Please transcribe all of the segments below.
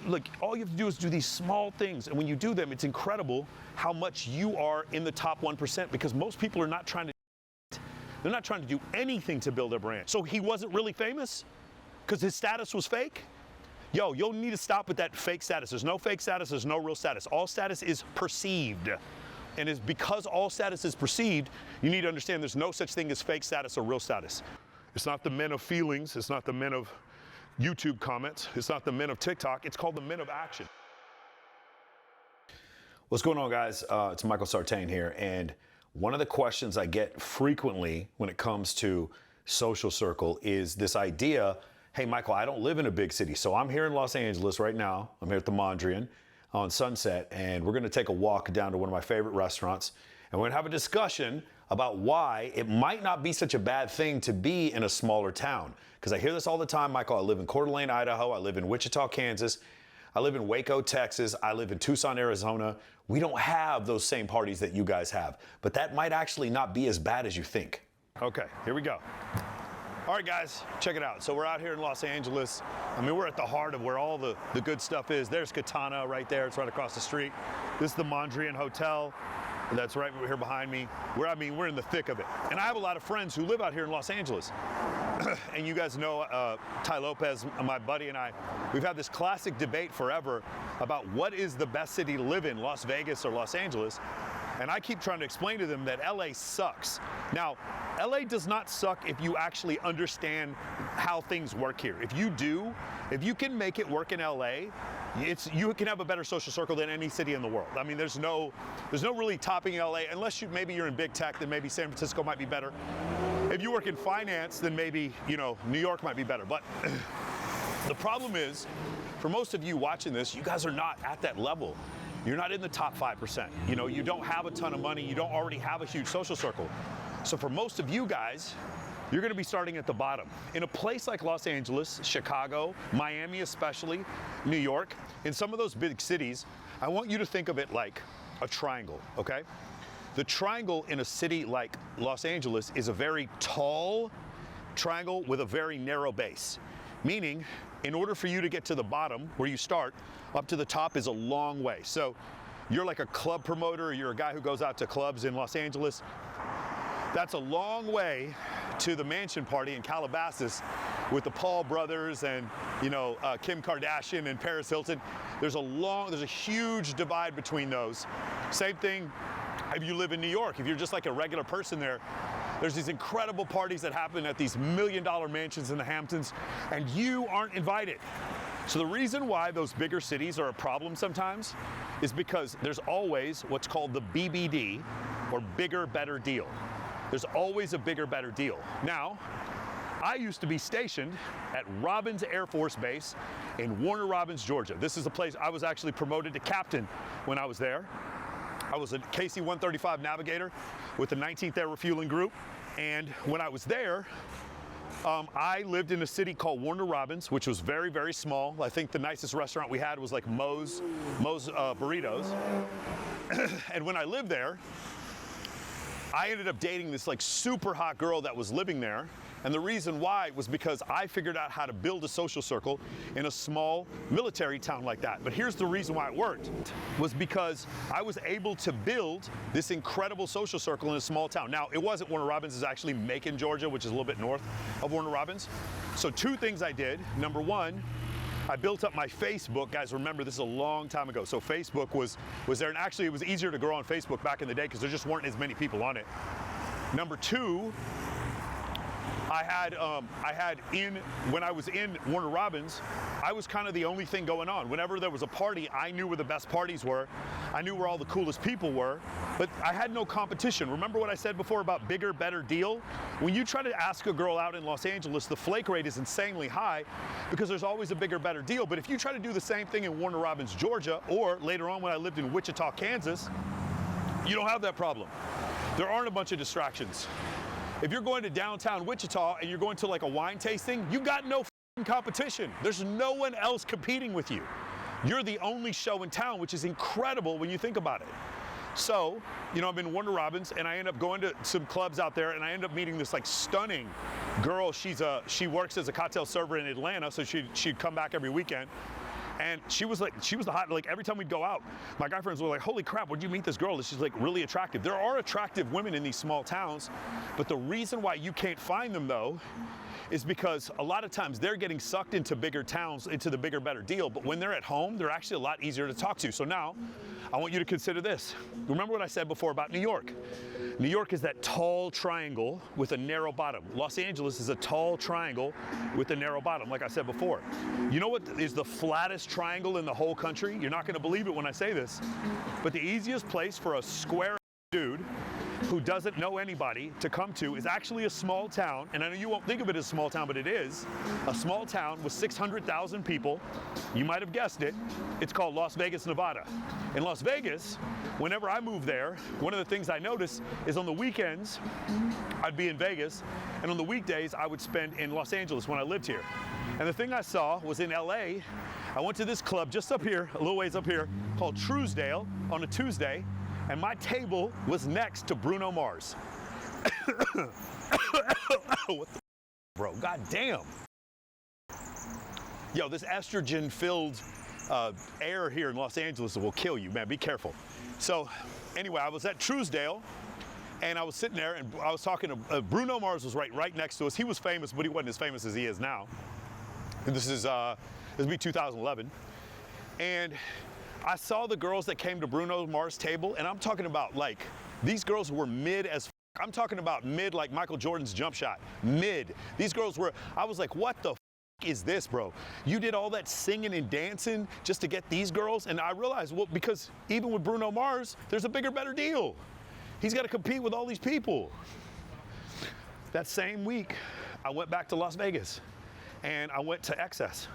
look, all you have to do is do these small things. And when you do them, it's incredible how much you are in the top 1%, because most people are not trying to, they're not trying to do anything to build their brand. So he wasn't really famous because his status was fake? Yo, you'll need to stop with that fake status. There's no fake status, there's no real status. All status is perceived. And it's because all status is perceived, you need to understand there's no such thing as fake status or real status. It's not the men of feelings, it's not the men of YouTube comments, it's not the men of TikTok, it's called the men of action. What's going on, guys? It's Michael Sartain here, and one of the questions I get frequently when it comes to social circle is this idea, hey Michael, I don't live in a big city, so I'm here in Los Angeles right now. I'm here at the Mondrian on Sunset, and we're gonna take a walk down to one of my favorite restaurants, and we're gonna have a discussion about why it might not be such a bad thing to be in a smaller town. Because I hear this all the time, Michael. I live in Coeur d'Alene, Idaho. I live in Wichita, Kansas. I live in Waco, Texas. I live in Tucson, Arizona. We don't have those same parties that you guys have. But that might actually not be as bad as you think. Okay, here we go. All right, guys, check it out. So we're out here in Los Angeles. I mean, we're at the heart of where all the good stuff is. There's Katana right there. It's right across the street. This is the Mondrian Hotel. That's right here behind me. We're in the thick of it. And I have a lot of friends who live out here in Los Angeles. And you guys know Ty Lopez, my buddy, and I, we've had this classic debate forever about what is the best city to live in, Las Vegas or Los Angeles. And I keep trying to explain to them that LA sucks. Now, LA does not suck if you actually understand how things work here. If you do, if you can make it work in LA, you can have a better social circle than any city in the world. I mean, there's no really topping LA, unless maybe you're in big tech, then maybe San Francisco might be better. If you work in finance, then maybe, New York might be better. But the problem is, for most of you watching this, you guys are not at that level. You're not in the top 5%. You don't have a ton of money. You don't already have a huge social circle. So for most of you guys, you're going to be starting at the bottom. In a place like Los Angeles, Chicago, Miami especially, New York, in some of those big cities, I want you to think of it like a triangle, okay? The triangle in a city like Los Angeles is a very tall triangle with a very narrow base. Meaning, in order for you to get to the bottom, where you start, up to the top is a long way. So you're like a club promoter, or you're a guy who goes out to clubs in Los Angeles. That's a long way to the mansion party in Calabasas with the Paul brothers and Kim Kardashian and Paris Hilton. There's a huge divide between those. Same thing if you live in New York. If you're just like a regular person there's these incredible parties that happen at these million-dollar mansions in the Hamptons, and you aren't invited. So the reason why those bigger cities are a problem sometimes is because there's always what's called the BBD, or bigger, better deal. There's always a bigger, better deal. Now, I used to be stationed at Robins Air Force Base in Warner Robins, Georgia. This is a place I was actually promoted to captain when I was there. I was a KC-135 navigator with the 19th Air Refueling Group. And when I was there, I lived in a city called Warner Robins, which was very, very small. I think the nicest restaurant we had was like Moe's Burritos. And when I lived there, I ended up dating this like super hot girl that was living there. And the reason why was because I figured out how to build a social circle in a small military town like that. But here's the reason why it worked, was because I was able to build this incredible social circle in a small town. Now, it wasn't Warner Robins, it's actually Macon, Georgia, which is a little bit north of Warner Robins. So two things I did. Number one, I built up my Facebook. Guys, remember, this is a long time ago. So Facebook was there, and actually it was easier to grow on Facebook back in the day because there just weren't as many people on it. Number two, when I was in Warner Robins, I was kind of the only thing going on. Whenever there was a party, I knew where the best parties were. I knew where all the coolest people were, but I had no competition. Remember what I said before about bigger, better deal? When you try to ask a girl out in Los Angeles, the flake rate is insanely high because there's always a bigger, better deal. But if you try to do the same thing in Warner Robins, Georgia, or later on when I lived in Wichita, Kansas, you don't have that problem. There aren't a bunch of distractions. If you're going to downtown Wichita and you're going to like a wine tasting, you got no competition. There's no one else competing with you. You're the only show in town, which is incredible when you think about it. So, I'm in Warner Robins, and I end up going to some clubs out there, and I end up meeting this like stunning girl. She works as a cocktail server in Atlanta, so she'd come back every weekend. And she was the hot, like every time we'd go out, my guy friends were like, holy crap, where'd you meet this girl? She's like really attractive. There are attractive women in these small towns, but the reason why you can't find them though, is because a lot of times they're getting sucked into bigger towns, into the bigger, better deal. But when they're at home, they're actually a lot easier to talk to. So now I want you to consider this. Remember what I said before about New York? New York is that tall triangle with a narrow bottom. Los Angeles is a tall triangle with a narrow bottom, like I said before. You know what is the flattest triangle in the whole country? You're not gonna believe it when I say this, but the easiest place for a square dude who doesn't know anybody to come to is actually a small town, and I know you won't think of it as a small town, but it is a small town with 600,000 people. You might have guessed it. It's called Las Vegas, Nevada. In Las Vegas, whenever I moved there, one of the things I noticed is on the weekends, I'd be in Vegas, and on the weekdays, I would spend in Los Angeles when I lived here. And the thing I saw was in LA, I went to this club just up here, a little ways up here, called Truesdale on a Tuesday, and my table was next to Bruno Mars. What the bro? God damn. Yo, this estrogen-filled air here in Los Angeles will kill you, man. Be careful. So, anyway, I was at Truesdale, and I was sitting there, and I was talking to Bruno Mars was right next to us. He was famous, but he wasn't as famous as he is now. And this would be 2011, and I saw the girls that came to Bruno Mars' table, and I'm talking about like, these girls were mid as f. I'm talking about mid like Michael Jordan's jump shot. Mid. These girls were, I was like, what the f is this, bro? You did all that singing and dancing just to get these girls? And I realized, well, because even with Bruno Mars, there's a bigger, better deal. He's got to compete with all these people. That same week, I went back to Las Vegas, and I went to Excess.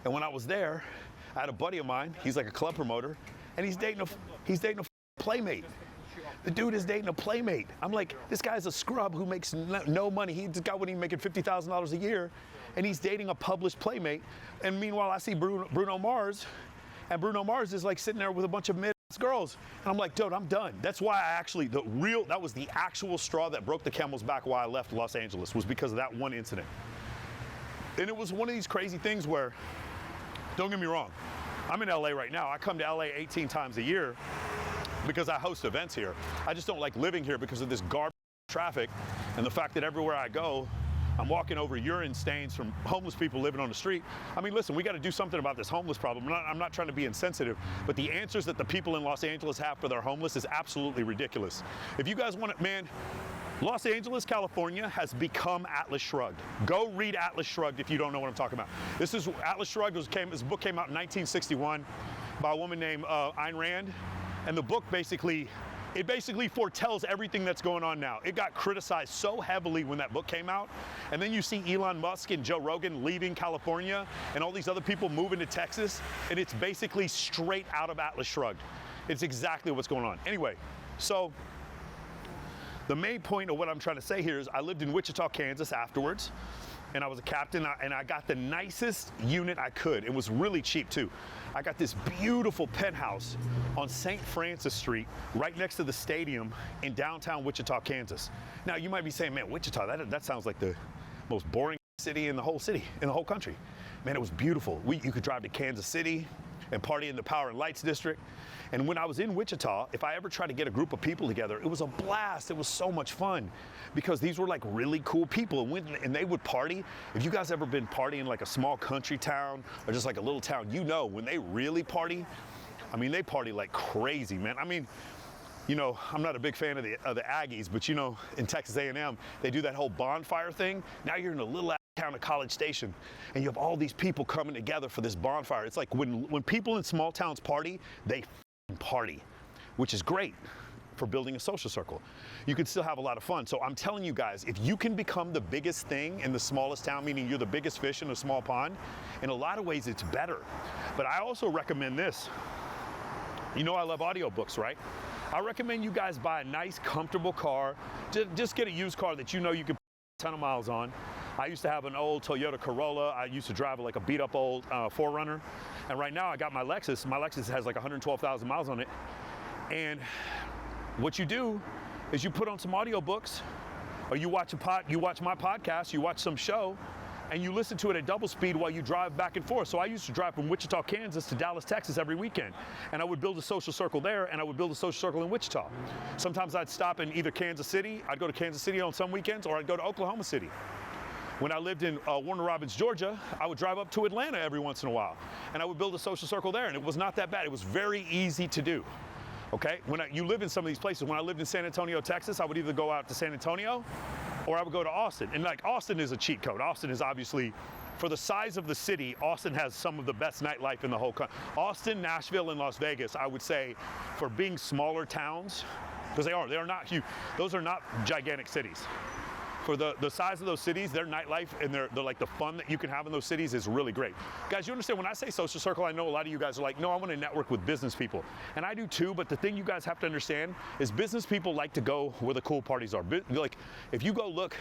And when I was there, I had a buddy of mine, he's like a club promoter, and he's dating a playmate. The dude is dating a playmate. I'm like, this guy's a scrub who makes no money. This guy wouldn't even making $50,000 a year, and he's dating a published playmate. And meanwhile, I see Bruno Mars, and Bruno Mars is like sitting there with a bunch of mid-ass girls. And I'm like, dude, I'm done. That's why I actually, that was the actual straw that broke the camel's back why I left Los Angeles, was because of that one incident. And it was one of these crazy things where, don't get me wrong, I'm in LA right now. I come to LA 18 times a year because I host events here. I just don't like living here because of this garbage traffic and the fact that everywhere I go, I'm walking over urine stains from homeless people living on the street. I mean, listen, we got to do something about this homeless problem. I'm not trying to be insensitive, but the answers that the people in Los Angeles have for their homeless is absolutely ridiculous. If you guys want it, man, Los Angeles, California has become Atlas Shrugged. Go read Atlas Shrugged if you don't know what I'm talking about. This is Atlas Shrugged. This book came out in 1961 by a woman named Ayn Rand, and the book basically foretells everything that's going on now. It got criticized so heavily when that book came out, and then you see Elon Musk and Joe Rogan leaving California and all these other people moving to Texas, and it's basically straight out of Atlas Shrugged. It's exactly what's going on. Anyway, so the main point of what I'm trying to say here is I lived in Wichita, Kansas afterwards, and I was a captain, and I got the nicest unit I could. It was really cheap too. I got this beautiful penthouse on St. Francis Street, right next to the stadium in downtown Wichita, Kansas. Now you might be saying, man, Wichita, that sounds like the most boring city in the whole country. Man, it was beautiful. You could drive to Kansas City and party in the Power and Lights District. And when I was in Wichita, if I ever tried to get a group of people together, it was a blast. It was so much fun because these were like really cool people, and they would party. If you guys ever been partying like a small country town or just like a little town, you know when they really party, I mean, they party like crazy, man. I mean, you know, I'm not a big fan of the Aggies, but you know, in Texas A&M, they do that whole bonfire thing. Now you're in a little town of College Station, and you have all these people coming together for this bonfire. It's like when people in small towns party, they party, which is great for building a social circle. You can still have a lot of fun. So I'm telling you guys, if you can become the biggest thing in the smallest town, meaning you're the biggest fish in a small pond, in a lot of ways it's better. But I also recommend this. You know I love audiobooks, right? I recommend you guys buy a nice, comfortable car. Just get a used car that you know you can put a ton of miles on. I used to have an old Toyota Corolla. I used to drive like a beat up old 4Runner. And right now I got my Lexus. My Lexus has like 112,000 miles on it. And what you do is you put on some audiobooks, or you watch my podcast, you watch some show, and you listen to it at double speed while you drive back and forth. So I used to drive from Wichita, Kansas to Dallas, Texas every weekend. And I would build a social circle there, and I would build a social circle in Wichita. Sometimes I'd stop in either Kansas City, I'd go to Kansas City on some weekends, or I'd go to Oklahoma City. When I lived in Warner Robins, Georgia, I would drive up to Atlanta every once in a while, and I would build a social circle there, and it was not that bad. It was very easy to do. Okay, you live in some of these places. When I lived in San Antonio, Texas, I would either go out to San Antonio or I would go to Austin. And like Austin is a cheat code. Austin is obviously, for the size of the city, Austin has some of the best nightlife in the whole country. Austin, Nashville, and Las Vegas, I would say, for being smaller towns, because they are not huge. Those are not gigantic cities. For the size of those cities, their nightlife and their like the fun that you can have in those cities is really great. Guys, you understand when I say social circle, I know a lot of you guys are like, no, I want to network with business people. And I do too, but the thing you guys have to understand is business people like to go where the cool parties are. Like, if you go look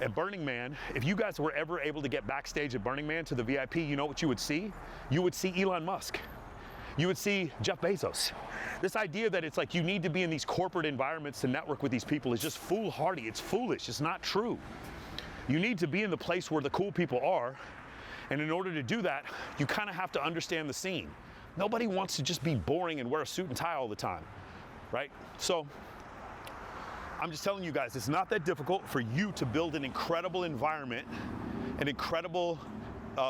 at Burning Man, if you guys were ever able to get backstage at Burning Man to the VIP, you know what you would see? You would see Elon Musk. You would see Jeff Bezos. This idea that it's like you need to be in these corporate environments to network with these people is just foolhardy. It's foolish. It's not true. You need to be in the place where the cool people are. And in order to do that, you kind of have to understand the scene. Nobody wants to just be boring and wear a suit and tie all the time, right? So I'm just telling you guys, it's not that difficult for you to build an incredible environment, an incredible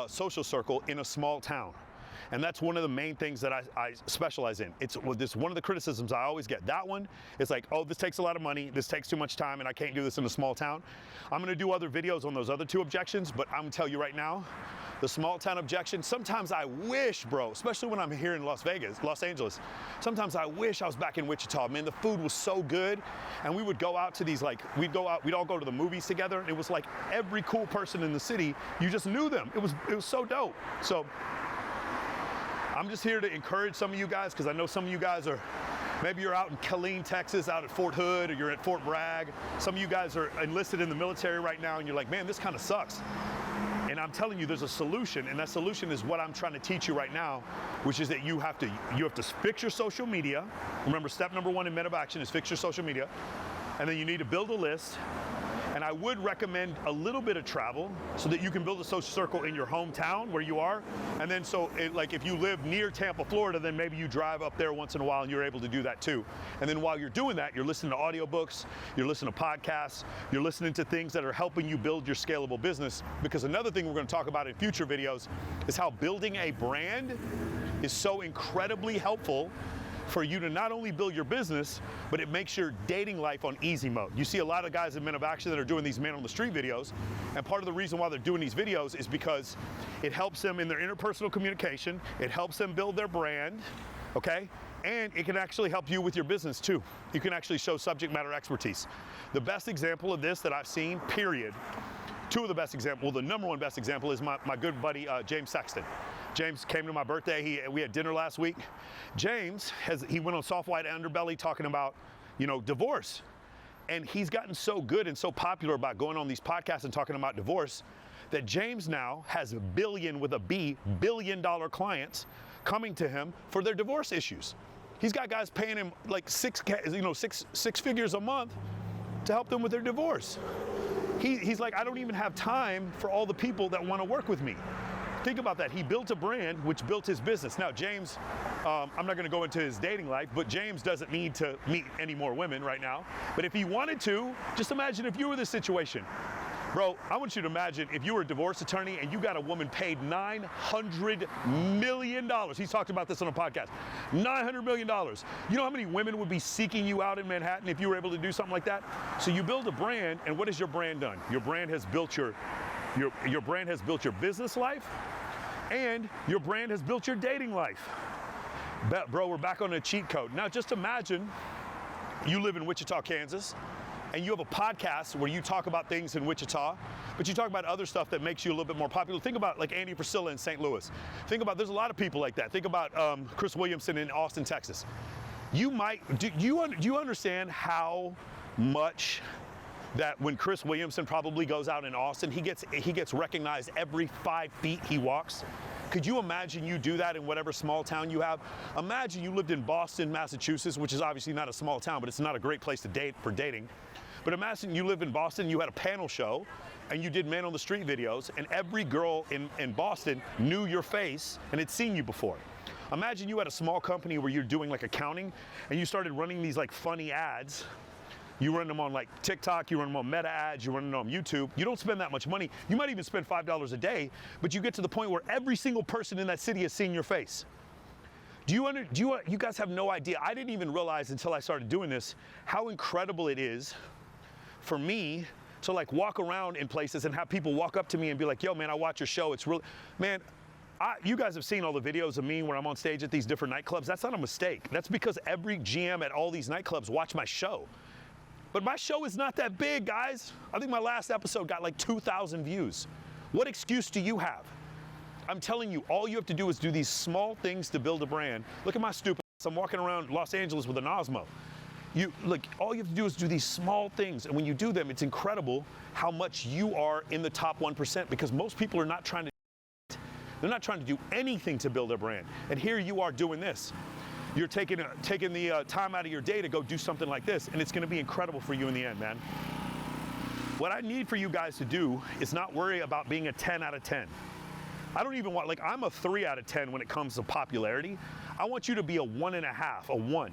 social circle in a small town. And that's one of the main things that I specialize in. It's one of the criticisms I always get. That one is like, oh, this takes a lot of money, this takes too much time, and I can't do this in a small town. I'm gonna do other videos on those other two objections, but I'm gonna tell you right now, the small town objection, sometimes I wish, bro, especially when I'm here in Los Angeles, sometimes I wish I was back in Wichita. Man, the food was so good. And we would go out to these, like, we'd all go to the movies together. And it was like every cool person in the city, you just knew them. It was so dope. So I'm just here to encourage some of you guys, because I know some of you guys are, maybe you're out in Killeen, Texas, out at Fort Hood, or you're at Fort Bragg. Some of you guys are enlisted in the military right now, and you're like, man, this kind of sucks. And I'm telling you, there's a solution, and that solution is what I'm trying to teach you right now, which is that you have to fix your social media. Remember, step number one in Men of Action is fix your social media. And then you need to build a list. And I would recommend a little bit of travel so that you can build a social circle in your hometown where you are. And then like if you live near Tampa, Florida, then maybe you drive up there once in a while and you're able to do that too. And then while you're doing that, you're listening to audiobooks, you're listening to podcasts, you're listening to things that are helping you build your scalable business. Because another thing we're going to talk about in future videos is how building a brand is so incredibly helpful for you to not only build your business, but it makes your dating life on easy mode. You see a lot of guys in Men of Action that are doing these man on the street videos, and part of the reason why they're doing these videos is because it helps them in their interpersonal communication, it helps them build their brand, okay? And it can actually help you with your business too. You can actually show subject matter expertise. The best example of this that I've seen, period, two of the best examples, well, the number one best example is my good buddy, James Sexton. James came to my birthday. We had dinner last week. James he went on Soft White Underbelly talking about, divorce. And he's gotten so good and so popular about going on these podcasts and talking about divorce that James now has billion dollar clients coming to him for their divorce issues. He's got guys paying him like six figures a month to help them with their divorce. He's like, I don't even have time for all the people that want to work with me. Think about that. He built a brand which built his business. Now, James, I'm not going to go into his dating life, but James doesn't need to meet any more women right now. But if he wanted to, just imagine if you were this situation. Bro, I want you to imagine if you were a divorce attorney and you got a woman paid $900 million. He's talked about this on a podcast. $900 million. You know how many women would be seeking you out in Manhattan if you were able to do something like that? So you build a brand, and what has your brand done? Your brand has built your brand has built your business life, and your brand has built your dating life. Bro, we're back on a cheat code. Now just imagine you live in Wichita, Kansas, and you have a podcast where you talk about things in Wichita, but you talk about other stuff that makes you a little bit more popular. Think about like Andy Priscilla in St. Louis. Think about, there's a lot of people like that. Think about Chris Williamson in Austin, Texas. Do you understand how much that when Chris Williamson probably goes out in Austin, he gets recognized every 5 feet he walks? Could you imagine you do that in whatever small town you have? Imagine you lived in Boston, Massachusetts, which is obviously not a small town, but it's not a great place to date for dating. But imagine you live in Boston, you had a panel show, and you did man on the street videos, and every girl in Boston knew your face and had seen you before. Imagine you had a small company where you're doing like accounting, and you started running these like funny ads. You run them on like TikTok, you run them on Meta ads, you run them on YouTube. You don't spend that much money. You might even spend $5 a day, but you get to the point where every single person in that city has seen your face. You guys have no idea. I didn't even realize until I started doing this how incredible it is for me to like walk around in places and have people walk up to me and be like, yo man, I watch your show. It's really, man, you guys have seen all the videos of me where I'm on stage at these different nightclubs. That's not a mistake. That's because every GM at all these nightclubs watch my show. But my show is not that big, guys. I think my last episode got like 2,000 views. What excuse do you have? I'm telling you, all you have to do is do these small things to build a brand. Look at my stupid ass. I'm walking around Los Angeles with an Osmo. All you have to do is do these small things, and when you do them, it's incredible how much you are in the top 1%, because most people are not trying to do anything to build a brand. And here you are doing this. You're taking the time out of your day to go do something like this, and it's going to be incredible for you in the end, man. What I need for you guys to do is not worry about being a 10 out of 10. I don't even want, like, I'm a 3 out of 10 when it comes to popularity. I want you to be a 1.5, a 1.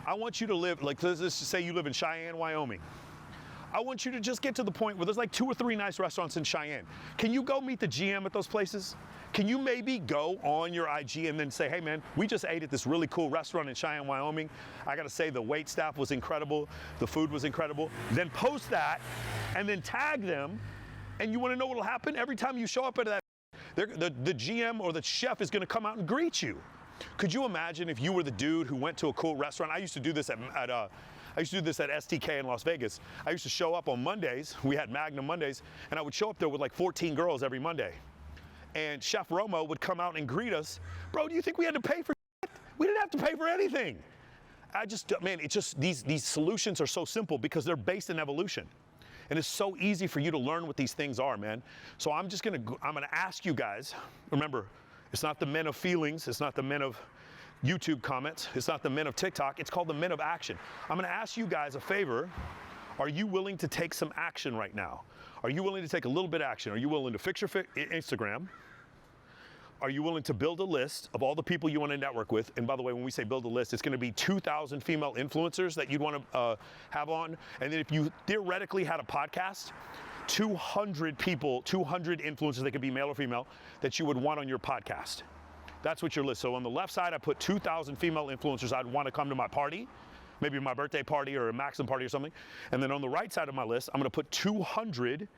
I want you to live, like, let's just say you live in Cheyenne, Wyoming. I want you to just get to the point where there's like 2 or 3 nice restaurants in Cheyenne. Can you go meet the GM at those places? Can you maybe go on your IG and then say, hey man, we just ate at this really cool restaurant in Cheyenne, Wyoming. I gotta say the wait staff was incredible, the food was incredible. Then post that and then tag them, and you wanna know what'll happen? Every time you show up at that, the GM or the chef is gonna come out and greet you. Could you imagine if you were the dude who went to a cool restaurant? I used to do this at STK in Las Vegas. I used to show up on Mondays. We had Magnum Mondays, and I would show up there with like 14 girls every Monday. And Chef Romo would come out and greet us. Bro, do you think we had to pay for shit? We didn't have to pay for anything. Man, it's just, these solutions are so simple because they're based in evolution. And it's so easy for you to learn what these things are, man. So I'm gonna ask you guys, remember, it's not the men of feelings, it's not the men of YouTube comments, it's not the men of TikTok, it's called the men of action. I'm gonna ask you guys a favor. Are you willing to take some action right now? Are you willing to take a little bit of action? Are you willing to fix your Instagram? Are you willing to build a list of all the people you want to network with? And by the way, when we say build a list, it's going to be 2,000 female influencers that you'd want to have on. And then if you theoretically had a podcast, 200 people, 200 influencers, they could be male or female, that you would want on your podcast. That's what your list. So on the left side, I put 2,000 female influencers I'd want to come to my party, maybe my birthday party or a Maxim party or something. And then on the right side of my list, I'm going to put 200.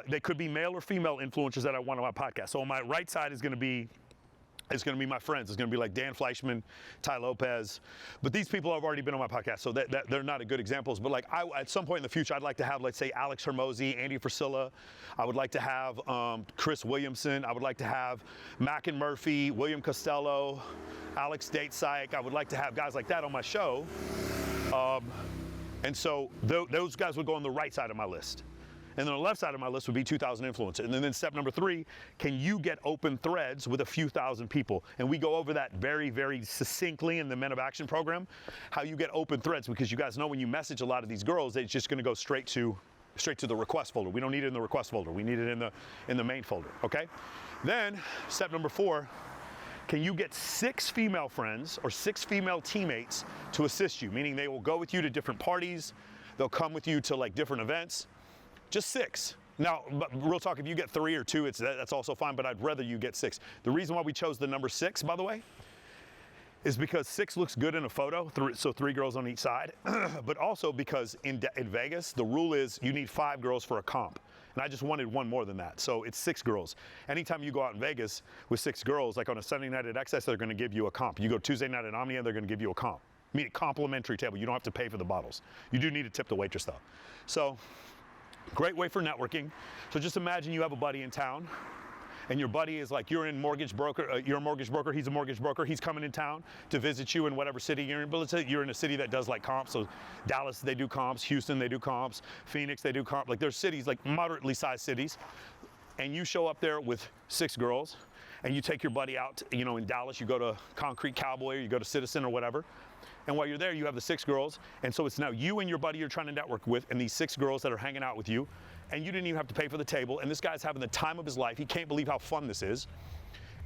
They could be male or female influencers that I want on my podcast. So on my right side is going to be my friends. It's going to be like Dan Fleischman, Ty Lopez. But these people have already been on my podcast, so that they're not good examples. But like at some point in the future, I'd like to have, let's say, Alex Hermosi, Andy Frisilla. I would like to have Chris Williamson. I would like to have Mac and Murphy, William Costello, Alex Datesyke. I would like to have guys like that on my show. And so those guys would go on the right side of my list. And then on the left side of my list would be 2,000 influencers. And then step number 3, can you get open threads with a few thousand people? And we go over that very, very succinctly in the Men of Action program, how you get open threads, because you guys know when you message a lot of these girls, it's just gonna go straight to the request folder. We don't need it in the request folder. We need it in the main folder, okay? Then step number 4, can you get 6 female friends or 6 female teammates to assist you? Meaning they will go with you to different parties, they'll come with you to like different events. Just 6. Now, but real talk, if you get 3 or 2, that's also fine, but I'd rather you get 6. The reason why we chose the number 6, by the way, is because 6 looks good in a photo, so 3 girls on each side, but also because in Vegas, the rule is you need 5 girls for a comp. And I just wanted one more than that, so it's 6 girls. Anytime you go out in Vegas with 6 girls, like on a Sunday night at XS, they're gonna give you a comp. You go Tuesday night at Omnia, they're gonna give you a comp. Meaning complimentary table, you don't have to pay for the bottles. You do need to tip the waitress though. So, great way for networking. So just imagine you have a buddy in town, and your buddy is like, you're a mortgage broker, he's a mortgage broker, he's coming in town to visit you in whatever city you're in. But let's say you're in a city that does like comps, so Dallas, they do comps, Houston, they do comps, Phoenix, they do comps. Like there's cities, like moderately sized cities, and you show up there with 6 girls, and you take your buddy out, you know, in Dallas, you go to Concrete Cowboy or you go to Citizen or whatever. And while you're there, you have the 6 girls. And so it's now you and your buddy you're trying to network with and these 6 girls that are hanging out with you. And you didn't even have to pay for the table. And this guy's having the time of his life. He can't believe how fun this is.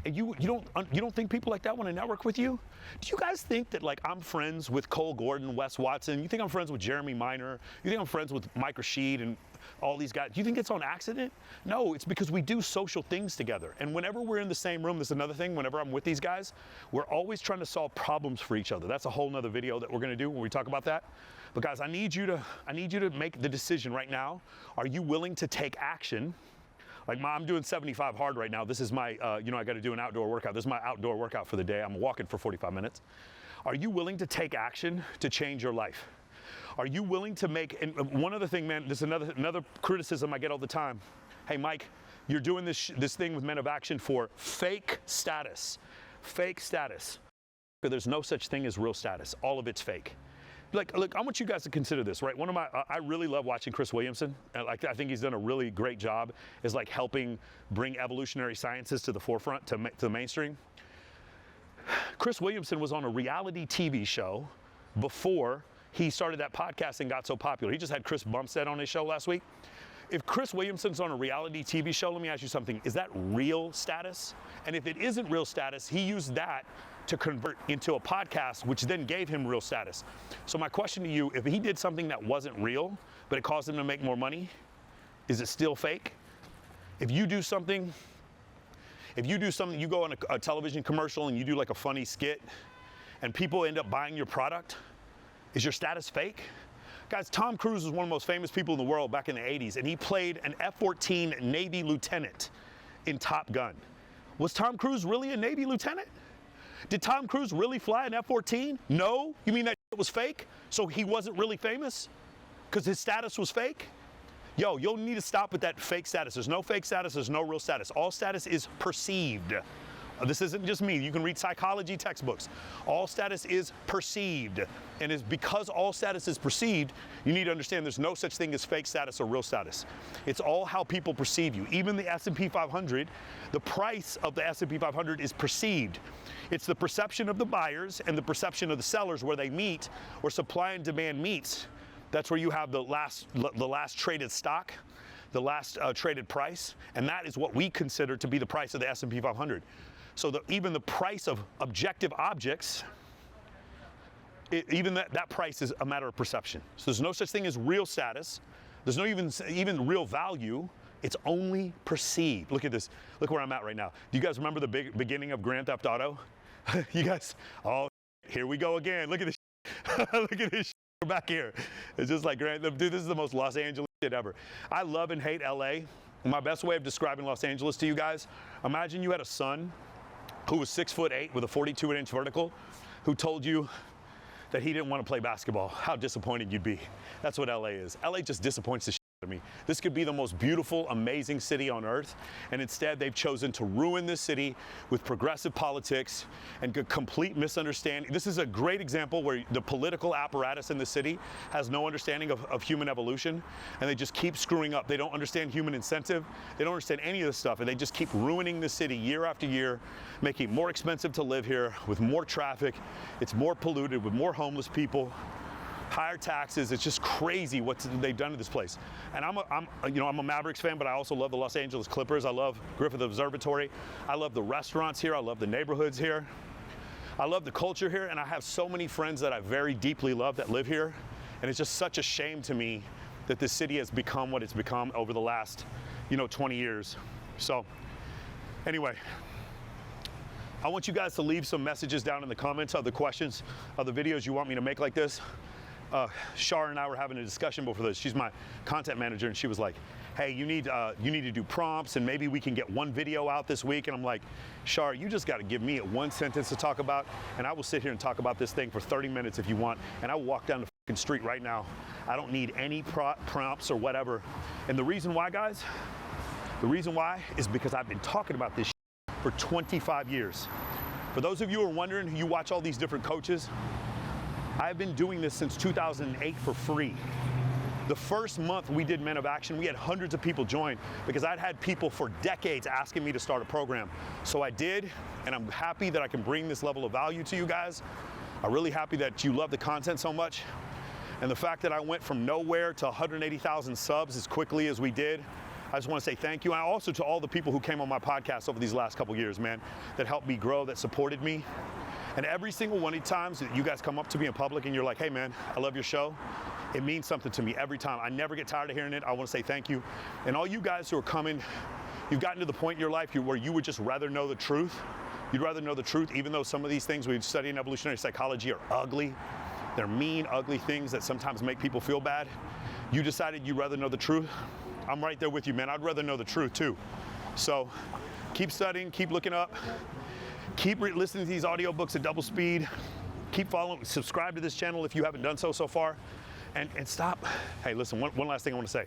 And you don't think people like that want to network with you? Do you guys think that, like, I'm friends with Cole Gordon, Wes Watson? You think I'm friends with Jeremy Minor? You think I'm friends with Mike Rashid and all these guys? Do you think it's on accident? No, it's because we do social things together. And whenever we're in the same room, this is another thing, whenever I'm with these guys, we're always trying to solve problems for each other. That's a whole nother video that we're going to do when we talk about that. But guys, I need you to make the decision right now. Are you willing to take action? Like, I'm doing 75 hard right now. This is my, you know, I got to do an outdoor workout. This is my outdoor workout for the day. I'm walking for 45 minutes. Are you willing to take action to change your life? Are you willing to make, and one other thing, man, this is another criticism I get all the time. Hey, Mike, you're doing this thing with Men of Action for fake status. Fake status. There's no such thing as real status. All of it's fake. Like, look, I want you guys to consider this, right? I really love watching Chris Williamson. Like, I think he's done a really great job as, like, helping bring evolutionary sciences to the forefront, to the mainstream. Chris Williamson was on a reality TV show before he started that podcast and got so popular. He just had Chris Bumstead on his show last week. If Chris Williamson's on a reality TV show, let me ask you something. Is that real status? And if it isn't real status, he used that to convert into a podcast, which then gave him real status. So my question to you, if he did something that wasn't real, but it caused him to make more money, is it still fake? If you do something, you go on a television commercial and you do like a funny skit and people end up buying your product, is your status fake? Guys, Tom Cruise was one of the most famous people in the world back in the 80s, and he played an F-14 Navy lieutenant in Top Gun. Was Tom Cruise really a Navy lieutenant? Did Tom Cruise really fly an F-14? No. You mean that was fake? So he wasn't really famous? Because his status was fake? Yo, you'll need to stop with that fake status. There's no fake status. There's no real status. All status is perceived. This isn't just me. You can read psychology textbooks. All status is perceived. And it's because all status is perceived, you need to understand there's no such thing as fake status or real status. It's all how people perceive you. Even the S&P 500, the price of the S&P 500 is perceived. It's the perception of the buyers and the perception of the sellers where they meet, where supply and demand meets. That's where you have the last traded stock, the last traded price, and that is what we consider to be the price of the S&P 500. So even the price of objective objects, even that price is a matter of perception. So there's no such thing as real status. There's no even real value. It's only perceived. Look at this. Look where I'm at right now. Do you guys remember the beginning of Grand Theft Auto? You guys, oh, here we go again. Look at this. Look at this back here. It's just like, dude, this is the most Los Angeles shit ever. I love and hate LA. My best way of describing Los Angeles to you guys, imagine you had a son who was 6'8" with a 42-inch vertical, who told you that he didn't want to play basketball. How disappointed you'd be. That's what LA is. LA just disappoints the shit out of me. This could be the most beautiful, amazing city on earth, and instead they've chosen to ruin this city with progressive politics and complete misunderstanding. This is a great example where the political apparatus in the city has no understanding of human evolution, and they just keep screwing up. They don't understand human incentive. They don't understand any of this stuff, and they just keep ruining the city year after year, making it more expensive to live here with more traffic. It's more polluted with more homeless people, higher taxes. It's just crazy what they've done to this place. And I'm a Mavericks fan, but I also love the Los Angeles Clippers. I love Griffith Observatory. I love the restaurants here. I love the neighborhoods here. I love the culture here, and I have so many friends that I very deeply love that live here. And it's just such a shame to me that this city has become what it's become over the last, 20 years. So anyway, I want you guys to leave some messages down in the comments of the questions of the videos you want me to make like this. Shar and I were having a discussion before this. She's my content manager, and she was like, hey, you need to do prompts, and maybe we can get one video out this week. And I'm like, Shar, you just got to give me one sentence to talk about, and I will sit here and talk about this thing for 30 minutes if you want, and I will walk down the fucking street right now. I don't need any prompts or whatever. And the reason why, guys, is because I've been talking about this for 25 years. For those of you who are wondering, you watch all these different coaches, I've been doing this since 2008 for free. The first month we did Men of Action, we had hundreds of people join because I'd had people for decades asking me to start a program. So I did, and I'm happy that I can bring this level of value to you guys. I'm really happy that you love the content so much. And the fact that I went from nowhere to 180,000 subs as quickly as we did, I just want to say thank you. And also to all the people who came on my podcast over these last couple years, man, that helped me grow, that supported me. And every single one of the times that you guys come up to me in public and you're like, hey man, I love your show, it means something to me every time. I never get tired of hearing it. I want to say thank you. And all you guys who are coming, you've gotten to the point in your life where you would just rather know the truth. You'd rather know the truth, even though some of these things we study in evolutionary psychology are ugly. They're mean, ugly things that sometimes make people feel bad. You decided you'd rather know the truth. I'm right there with you, man. I'd rather know the truth too. So keep studying, keep looking up. Keep listening to these audiobooks at double speed. Keep following, subscribe to this channel if you haven't done so far. And stop. Hey, listen, one last thing I want to say.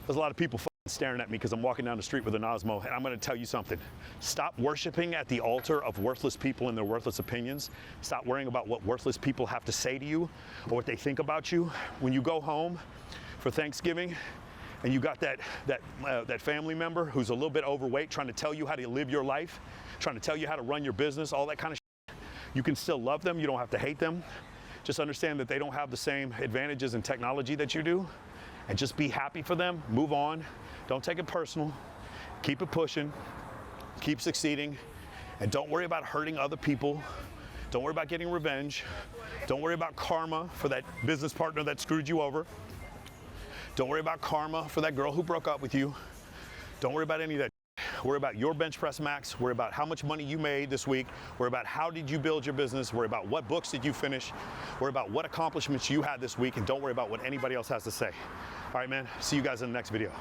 There's a lot of people staring at me because I'm walking down the street with an Osmo, and I'm going to tell you something. Stop worshiping at the altar of worthless people and their worthless opinions. Stop worrying about what worthless people have to say to you or what they think about you. When you go home for Thanksgiving, and you got that family member who's a little bit overweight trying to tell you how to live your life, trying to tell you how to run your business, all that kind of shit, you can still love them. You don't have to hate them. Just understand that they don't have the same advantages in technology that you do, and just be happy for them. Move on. Don't take it personal. Keep it pushing. Keep succeeding. And don't worry about hurting other people. Don't worry about getting revenge. Don't worry about karma for that business partner that screwed you over. Don't worry about karma for that girl who broke up with you. Don't worry about any of that. Worry about your bench press max. Worry about how much money you made this week. Worry about how did you build your business. Worry about what books did you finish. Worry about what accomplishments you had this week, and don't worry about what anybody else has to say. All right, man. See you guys in the next video.